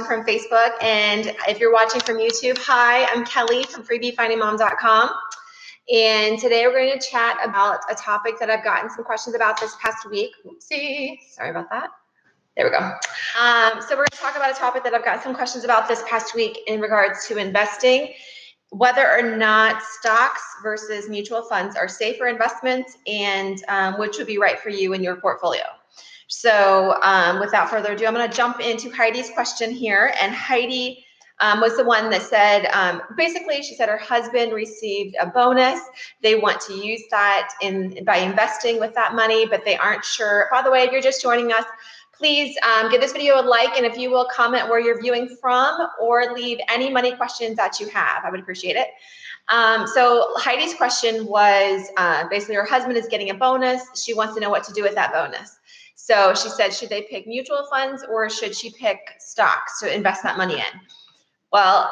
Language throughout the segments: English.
from Facebook, and if you're watching from YouTube, hi, I'm Kelly from freebiefindingmom.com. And today we're going to chat about a topic that I've gotten some questions about this past week. Oopsie, sorry about that. There we go. So we're going to talk about a topic that I've got some questions about this past week in regards to investing, whether or not stocks versus mutual funds are safer investments, and which would be right for you in your portfolio. So without further ado, I'm going to jump into Heidi's question here. And Heidi was the one that said, basically, she said her husband received a bonus. They want to use that by investing with that money, but they aren't sure. By the way, if you're just joining us, please give this video a like, and if you will, comment where you're viewing from or leave any money questions that you have. I would appreciate it. So Heidi's question was basically her husband is getting a bonus. She wants to know what to do with that bonus. So she said, should they pick mutual funds or should she pick stocks to invest that money in? Well,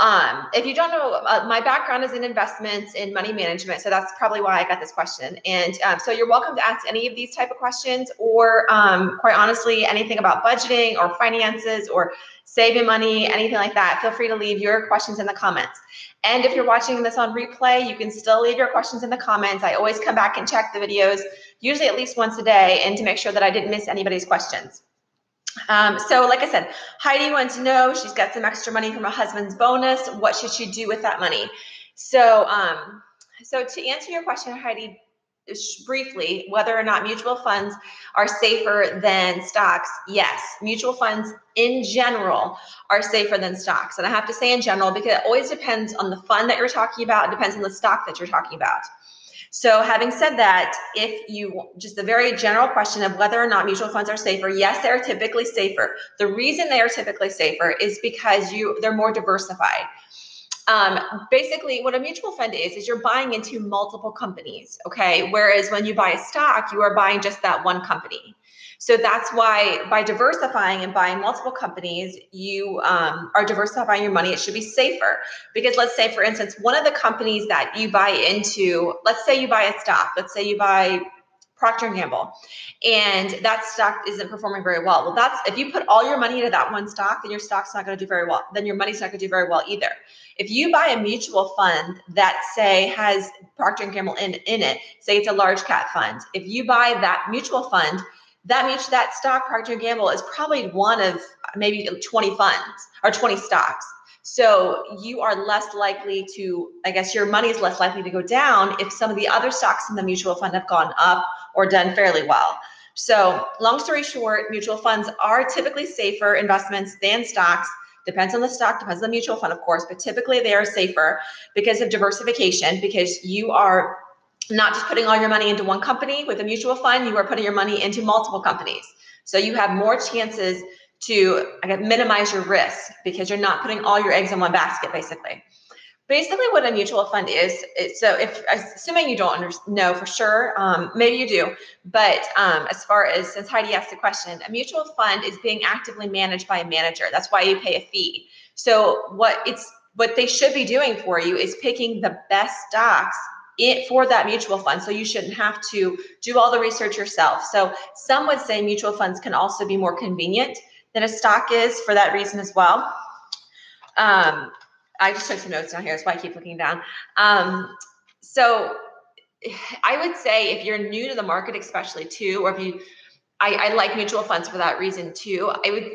if you don't know, my background is in investments in money management. So that's probably why I got this question. And so you're welcome to ask any of these type of questions, or quite honestly, anything about budgeting or finances or saving money, anything like that. Feel free to leave your questions in the comments. And if you're watching this on replay, you can still leave your questions in the comments. I always come back and check the videos, usually at least once a day, and to make sure that I didn't miss anybody's questions. So like I said, Heidi wants to know, she's got some extra money from her husband's bonus. What should she do with that money? So, so to answer your question, Heidi, briefly, whether or not mutual funds are safer than stocks, yes, mutual funds in general are safer than stocks. And I have to say in general, because it always depends on the fund that you're talking about. It depends on the stock that you're talking about. So having said that, if you, just the very general question of whether or not mutual funds are safer, yes, they're typically safer. The reason they are typically safer is because they're more diversified. Basically, what a mutual fund is you're buying into multiple companies, okay? Whereas when you buy a stock, you are buying just that one company. So that's why by diversifying and buying multiple companies, you are diversifying your money. It should be safer because let's say, for instance, one of the companies that you buy into, let's say you buy a stock, let's say you buy Procter & Gamble, and that stock isn't performing very well. Well, that's, if you put all your money into that one stock, then your stock's not going to do very well. Then your money's not going to do very well either. If you buy a mutual fund that say has Procter & Gamble in it, say it's a large cap fund. If you buy that mutual fund, that stock, Procter & Gamble, is probably one of maybe 20 funds or 20 stocks. So you are less likely to, I guess your money is less likely to go down if some of the other stocks in the mutual fund have gone up or done fairly well. So long story short, mutual funds are typically safer investments than stocks. Depends on the stock, depends on the mutual fund, of course, but typically they are safer because of diversification, because you are not just putting all your money into one company. With a mutual fund, you are putting your money into multiple companies. So you have more chances to minimize your risk because you're not putting all your eggs in one basket, basically. Basically, what a mutual fund is, so if, assuming you don't know for sure, maybe you do, but as far as, since Heidi asked the question, a mutual fund is being actively managed by a manager. That's why you pay a fee. So what they should be doing for you is picking the best stocks for that mutual fund. So you shouldn't have to do all the research yourself. So some would say mutual funds can also be more convenient than a stock is for that reason as well. I just took some notes down here. That's why I keep looking down. So I would say if you're new to the market, especially too, or if you, I like mutual funds for that reason too.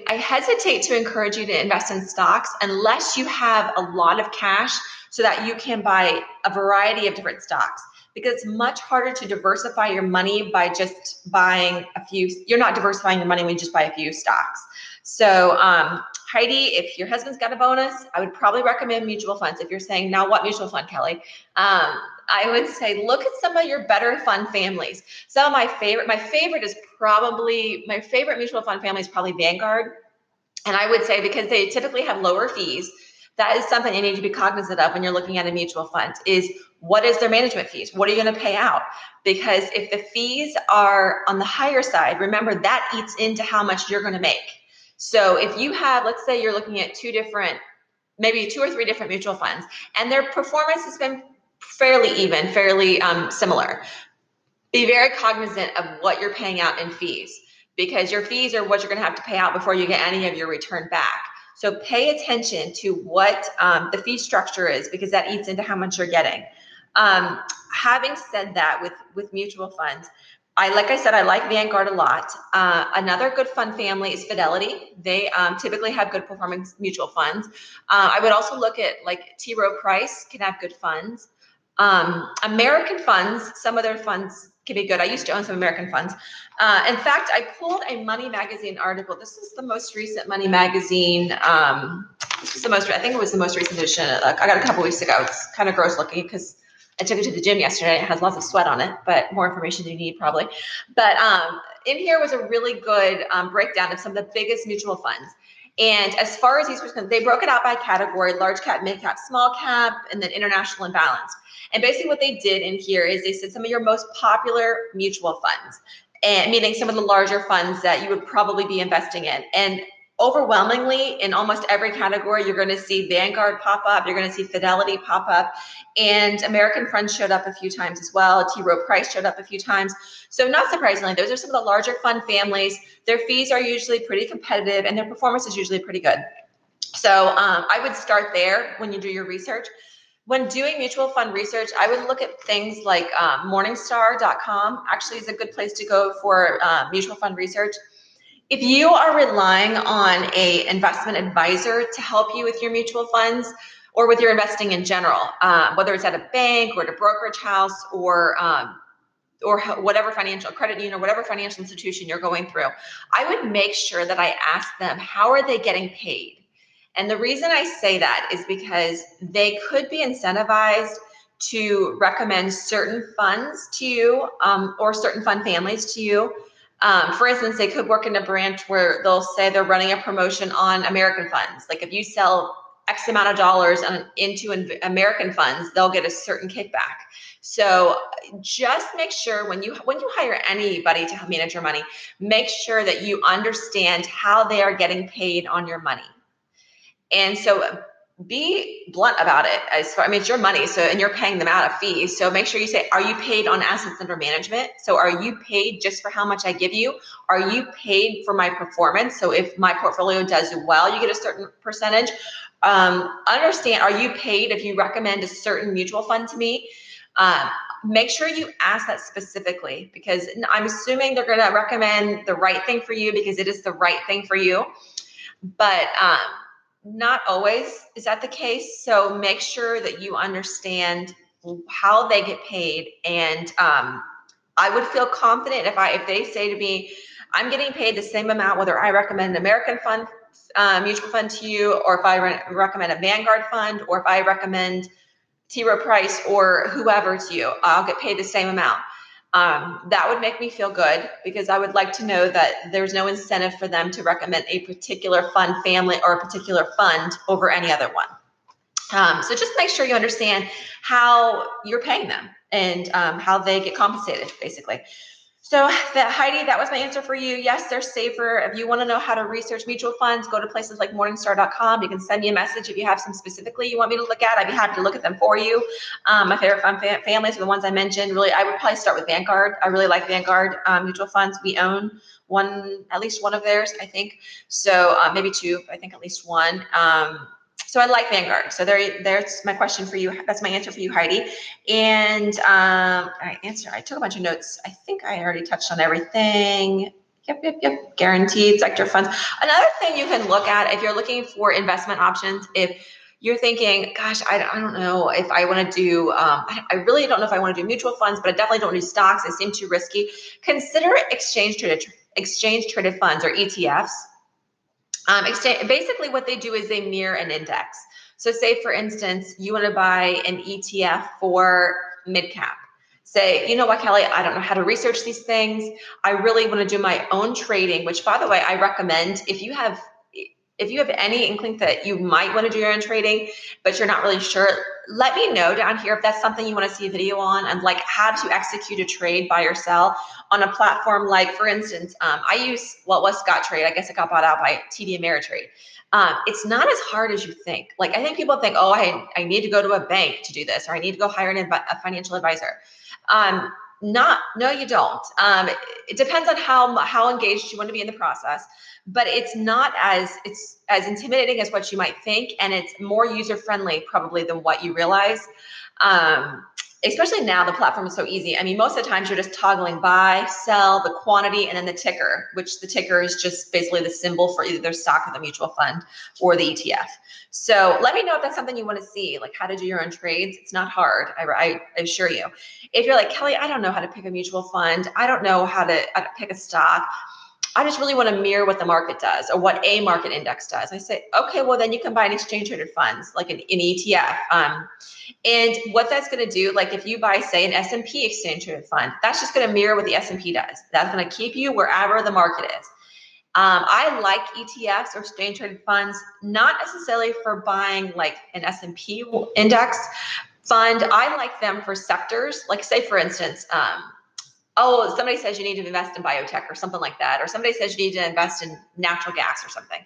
I hesitate to encourage you to invest in stocks unless you have a lot of cash so that you can buy a variety of different stocks, because it's much harder to diversify your money by just buying a few. You're not diversifying your money when you just buy a few stocks. So Heidi, if your husband's got a bonus, I would probably recommend mutual funds. If you're saying, now what mutual fund, Kelly? I would say, look at some of your better fund families. Some of my favorite mutual fund family is probably Vanguard. And I would say, because they typically have lower fees, that is something you need to be cognizant of when you're looking at a mutual fund, is what is their management fees? What are you going to pay out? Because if the fees are on the higher side, remember that eats into how much you're going to make. So if you have, let's say you're looking at maybe two or three different mutual funds, and their performance has been fairly even, fairly similar, be very cognizant of what you're paying out in fees, because your fees are what you're going to have to pay out before you get any of your return back. So pay attention to what the fee structure is, because that eats into how much you're getting. Having said that, with mutual funds, like I said, I like Vanguard a lot. Another good fund family is Fidelity. They typically have good performing mutual funds. I would also look at like T. Rowe Price can have good funds. American funds, some of their funds can be good. I used to own some American funds. In fact, I pulled a Money Magazine article. This is the most recent Money Magazine. This was the most, I think it was the most recent edition. I got it a couple weeks ago. It's kind of gross looking because I took it to the gym yesterday. It has lots of sweat on it, but more information than you need probably. But in here was a really good breakdown of some of the biggest mutual funds. And as far as these were concerned, they broke it out by category: large cap, mid cap, small cap, and then international and balanced. And basically what they did in here is they said some of your most popular mutual funds, and meaning some of the larger funds that you would probably be investing in. And overwhelmingly, in almost every category, you're going to see Vanguard pop up, you're going to see Fidelity pop up, and American Funds showed up a few times as well. T. Rowe Price showed up a few times. So not surprisingly, those are some of the larger fund families. Their fees are usually pretty competitive, and their performance is usually pretty good. So I would start there when you do your research. When doing mutual fund research, I would look at things like Morningstar.com actually is a good place to go for mutual fund research. If you are relying on an investment advisor to help you with your mutual funds or with your investing in general, whether it's at a bank or at a brokerage house or whatever financial credit union or whatever financial institution you're going through, I would make sure that I ask them, how are they getting paid? And the reason I say that is because they could be incentivized to recommend certain funds to you or certain fund families to you. For instance, they could work in a branch where they'll say they're running a promotion on American funds. Like if you sell X amount of dollars into American funds, they'll get a certain kickback. So just make sure when you hire anybody to help manage your money, make sure that you understand how they are getting paid on your money. And so be blunt about it. I mean, it's your money, and you're paying them out a fee. So make sure you say, are you paid on assets under management? So are you paid just for how much I give you? Are you paid for my performance? So if my portfolio does well, you get a certain percentage. Understand, are you paid if you recommend a certain mutual fund to me? Make sure you ask that specifically, because I'm assuming they're going to recommend the right thing for you because it is the right thing for you. But not always is that the case. So make sure that you understand how they get paid. And I would feel confident if they say to me, I'm getting paid the same amount, whether I recommend an American fund, mutual fund to you, or if I recommend a Vanguard fund, or if I recommend T. Rowe Price or whoever to you, I'll get paid the same amount. That would make me feel good, because I would like to know that there's no incentive for them to recommend a particular fund family or a particular fund over any other one. So just make sure you understand how you're paying them and how they get compensated, basically. So Heidi, that was my answer for you. Yes, they're safer. If you want to know how to research mutual funds, go to places like Morningstar.com. You can send me a message if you have some specifically you want me to look at. I'd be happy to look at them for you. My favorite fund families are the ones I mentioned. Really, I would probably start with Vanguard. I really like Vanguard mutual funds. We own at least one of theirs, I think. So maybe two, I think at least one. So I like Vanguard. So there's my question for you. That's my answer for you, Heidi. And I took a bunch of notes. I think I already touched on everything. Yep. Guaranteed sector funds. Another thing you can look at if you're looking for investment options, if you're thinking, gosh, I don't know if I want to do, I really don't know if I want to do mutual funds, but I definitely don't do stocks. They seem too risky. Consider exchange traded funds, or ETFs. Basically what they do is they mirror an index. So say, for instance, you want to buy an ETF for mid-cap. Say, you know what, Kelly, I don't know how to research these things. I really want to do my own trading, which, by the way, I recommend if you have any inkling that you might want to do your own trading, but you're not really sure, let me know down here if that's something you want to see a video on like how to execute a trade, buy or sell on a platform like, for instance, I use what was Scottrade. I guess it got bought out by TD Ameritrade. It's not as hard as you think. Like, I think people think, oh, I need to go to a bank to do this, or I need to go hire a financial advisor. No, you don't. It depends on how engaged you want to be in the process, but it's not as intimidating as what you might think, and it's more user friendly probably than what you realize. Especially now, the platform is so easy. I mean, most of the times you're just toggling buy, sell, the quantity, and then the ticker, which the ticker is just basically the symbol for either their stock or the mutual fund or the ETF. So let me know if that's something you want to see, like how to do your own trades. It's not hard, I assure you. If you're like, Kelly, I don't know how to pick a mutual fund. I don't know how to pick a stock. I just really want to mirror what the market does or what a market index does. I say, okay, well, then you can buy an exchange traded funds like an ETF. And what that's going to do, like if you buy, say, an S&P exchange traded fund, that's just going to mirror what the S&P does. That's going to keep you wherever the market is. I like ETFs or exchange traded funds, not necessarily for buying like an S&P index fund. I like them for sectors. Like say, for instance, somebody says you need to invest in biotech or something like that, or somebody says you need to invest in natural gas or something,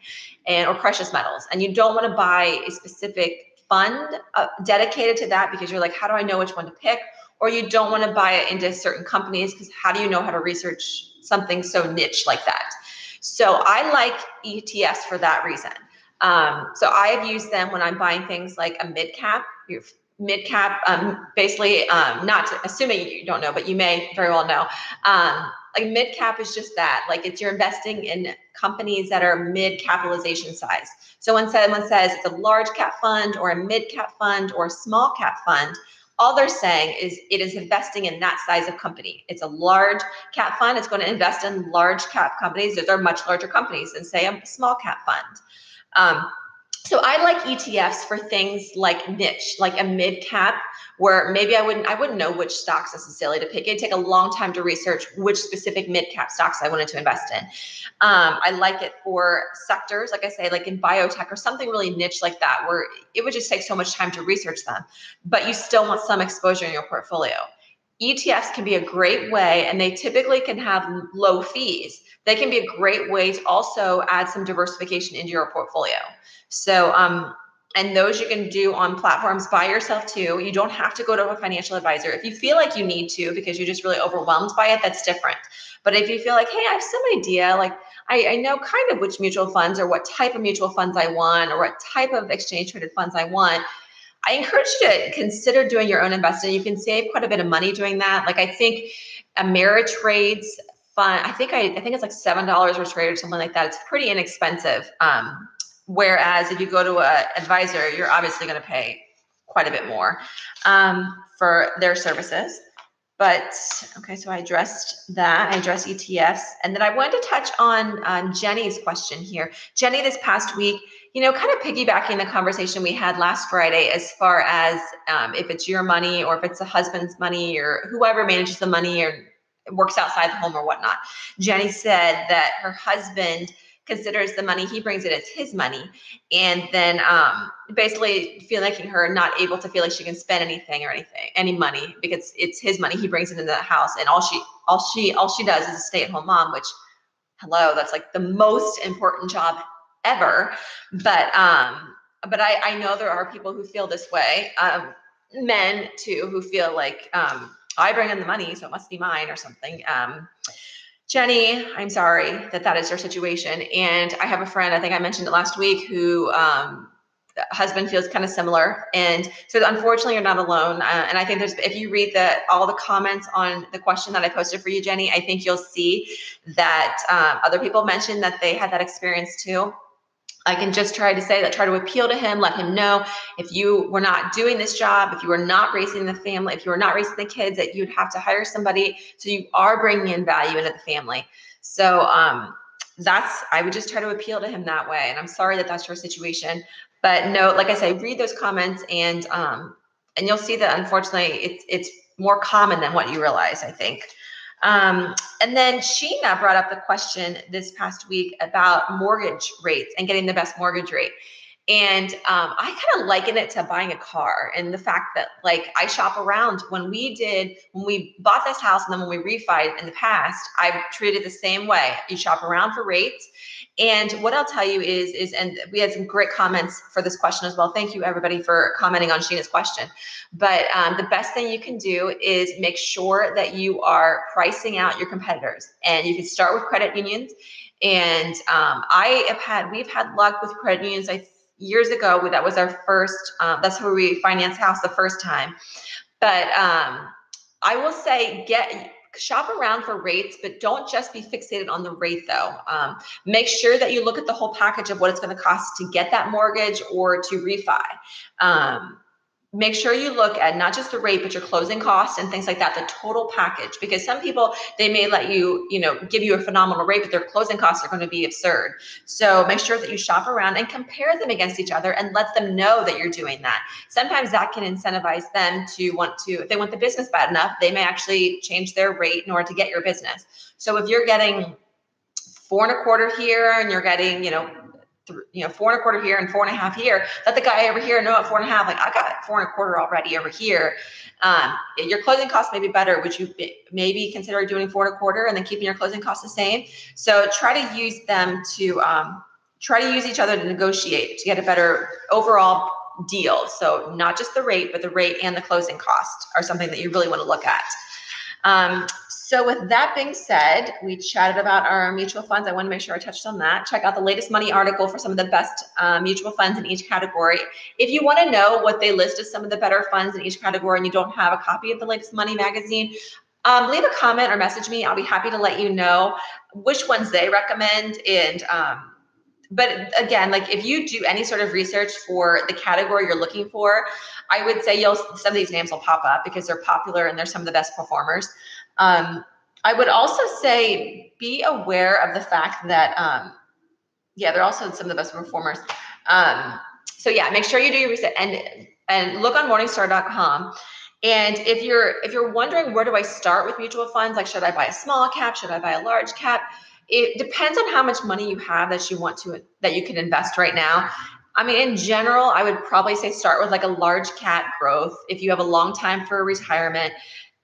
or precious metals, and you don't want to buy a specific fund dedicated to that because you're like, how do I know which one to pick? Or you don't want to buy it into certain companies because how do you know how to research something so niche like that? So I like ETFs for that reason. So I have used them when I'm buying things like a mid-cap, basically, assuming you don't know, but you may very well know. Like mid-cap is just that, like you're investing in companies that are mid-capitalization size. So when someone says it's a large cap fund or a mid-cap fund or a small cap fund, all they're saying is it is investing in that size of company. It's a large cap fund. It's going to invest in large cap companies that are much larger companies than say a small cap fund. So I like ETFs for things like niche, like a mid cap, where maybe I wouldn't know which stocks necessarily to pick. It'd take a long time to research which specific mid cap stocks I wanted to invest in. I like it for sectors, like I say, like in biotech or something really niche like that, where it would just take so much time to research them, but you still want some exposure in your portfolio. ETFs can be a great way, and they typically can have low fees. They can be a great way to also add some diversification into your portfolio. So, and those you can do on platforms by yourself too. You don't have to go to a financial advisor. If you feel like you need to because you're just really overwhelmed by it, that's different. But if you feel like, hey, I have some idea, like I know kind of which mutual funds or what type of mutual funds I want or what type of exchange traded funds I want, I encourage you to consider doing your own investing. You can save quite a bit of money doing that. Like I think Ameritrade's fund, I think it's like $7 per trade or something like that. It's pretty inexpensive. Whereas if you go to an advisor, you're obviously going to pay quite a bit more for their services. But okay, so I addressed that. I addressed ETFs. And then I wanted to touch on Jenny's question here. Jenny, this past week, kind of piggybacking the conversation we had last Friday as far as if it's your money or if it's the husband's money or whoever manages the money or works outside the home or whatnot. Jenny said that her husband considers the money he brings in as his money, and then basically making her not able to feel like she can spend any money because it's his money. He brings it into the house, and all she does is a stay-at-home mom. Which, hello, that's like the most important job ever. But I know there are people who feel this way, men too, who feel like I bring in the money, so it must be mine or something. Jenny, I'm sorry that is your situation. And I have a friend, I think I mentioned it last week, who husband feels kind of similar. And so unfortunately, you're not alone. And I think if you read all the comments on the question that I posted for you, Jenny, I think you'll see that other people mentioned that they had that experience too. I can just try to appeal to him, let him know if you were not doing this job, if you were not raising the family, if you were not raising the kids, that you'd have to hire somebody. So you are bringing in value into the family. So I would just try to appeal to him that way. And I'm sorry that that's your situation, but no, like I say, read those comments and you'll see that unfortunately it's more common than what you realize, I think. And then Sheena brought up the question this past week about mortgage rates and getting the best mortgage rate. And I kind of liken it to buying a car, and the fact that like I shop around. When we bought this house and then when we refied in the past, I've treated it the same way. You shop around for rates. And what I'll tell you is, and we had some great comments for this question as well. Thank you everybody for commenting on Sheena's question. But the best thing you can do is make sure that you are pricing out your competitors. And you can start with credit unions. And we've had luck with credit unions. Years ago, that was our first, that's where we financed house the first time. But I will say, shop around for rates, but don't just be fixated on the rate though. Make sure that you look at the whole package of what it's going to cost to get that mortgage or to refi. Make sure you look at not just the rate, but your closing costs and things like that, the total package, because some people, they may let you, give you a phenomenal rate, but their closing costs are going to be absurd. So make sure that you shop around and compare them against each other and let them know that you're doing that. Sometimes that can incentivize them if they want the business bad enough, they may actually change their rate in order to get your business. So if you're getting 4.25 here and you're getting, 4.25 here and 4.5 here, let the guy over here know at 4.5, like I got 4.25 already over here. Your closing costs may be better. Would you maybe consider doing 4.25 and then keeping your closing costs the same? So try to use them to use each other to negotiate to get a better overall deal. So not just the rate, but the rate and the closing cost are something that you really want to look at. So with that being said, we chatted about our mutual funds. I want to make sure I touched on that. Check out the latest money article for some of the best mutual funds in each category. If you want to know what they list as some of the better funds in each category and you don't have a copy of the latest money magazine, leave a comment or message me. I'll be happy to let you know which ones they recommend. And but again, like if you do any sort of research for the category you're looking for, I would say some of these names will pop up because they're popular and they're some of the best performers. I would also say be aware of the fact that, they're also some of the best performers. So yeah, make sure you do your research and look on Morningstar.com. And if you're wondering, where do I start with mutual funds? Like, should I buy a small cap? Should I buy a large cap? It depends on how much money you have that you can invest right now. I mean, in general, I would probably say start with like a large cap growth if you have a long time for retirement.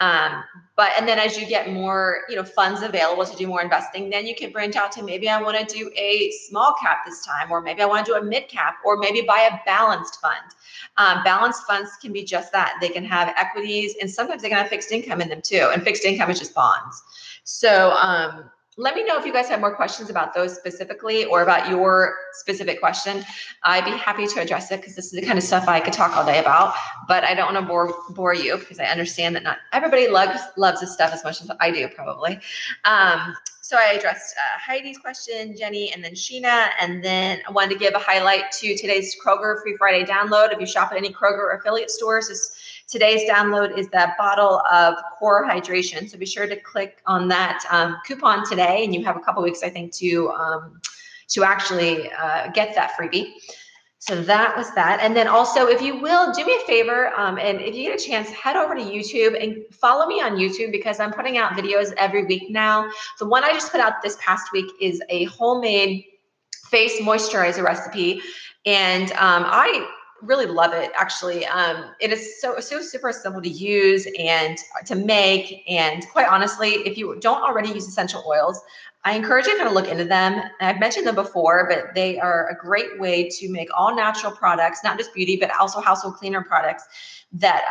And then as you get more, funds available to do more investing, then you can branch out to maybe I want to do a small cap this time, or maybe I want to do a mid cap, or maybe buy a balanced fund. Balanced funds can be just that. They can have equities and sometimes they can have fixed income in them too. And fixed income is just bonds. So, let me know if you guys have more questions about those specifically or about your specific question. I'd be happy to address it because this is the kind of stuff I could talk all day about, but I don't want to bore you because I understand that not everybody loves this stuff as much as I do probably. So I addressed Heidi's question, Jenny, and then Sheena, and then I wanted to give a highlight to today's Kroger Free Friday download. If you shop at any Kroger affiliate stores, today's download is that bottle of Core Hydration. So be sure to click on that coupon today, and you have a couple weeks, I think, to actually get that freebie. So that was that. And then also, if you will, do me a favor, and if you get a chance, head over to YouTube and follow me on YouTube because I'm putting out videos every week now. The one I just put out this past week is a homemade face moisturizer recipe. And I really love it, actually. It is so super simple to use and to make. And quite honestly, if you don't already use essential oils, I encourage you to kind of look into them. I've mentioned them before, but they are a great way to make all natural products, not just beauty, but also household cleaner products that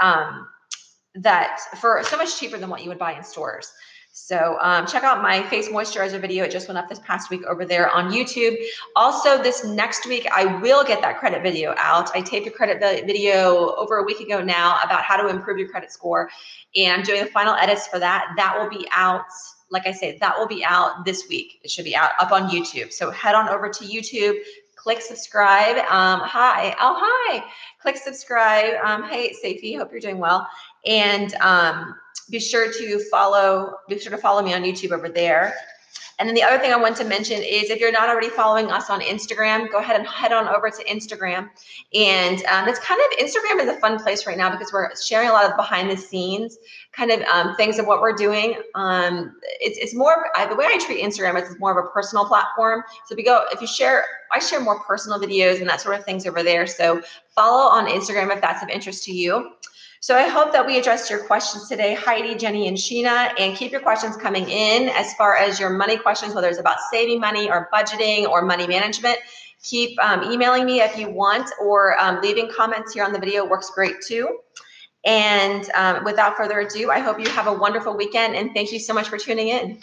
for so much cheaper than what you would buy in stores. So check out my face moisturizer video. It just went up this past week over there on YouTube. Also, this next week, I will get that credit video out. I taped a credit video over a week ago now about how to improve your credit score. And I'm doing the final edits for that. That will be out. Like I say, that will be out this week. It should be out up on YouTube. So head on over to YouTube, click subscribe. Hi. Oh, hi. Click subscribe. Hey, Safie. Hope you're doing well. And be sure to follow me on YouTube over there. And then the other thing I want to mention is if you're not already following us on Instagram, go ahead and head on over to Instagram. And it's kind of, Instagram is a fun place right now because we're sharing a lot of behind the scenes kind of things of what we're doing. It's more, the way I treat Instagram is it's more of a personal platform. So if you share, I share more personal videos and that sort of things over there. So follow on Instagram if that's of interest to you. So I hope that we addressed your questions today, Heidi, Jenny, and Sheena, and keep your questions coming in as far as your money questions, whether it's about saving money or budgeting or money management. Keep emailing me if you want, or leaving comments here on the video works great too. And without further ado, I hope you have a wonderful weekend, and thank you so much for tuning in.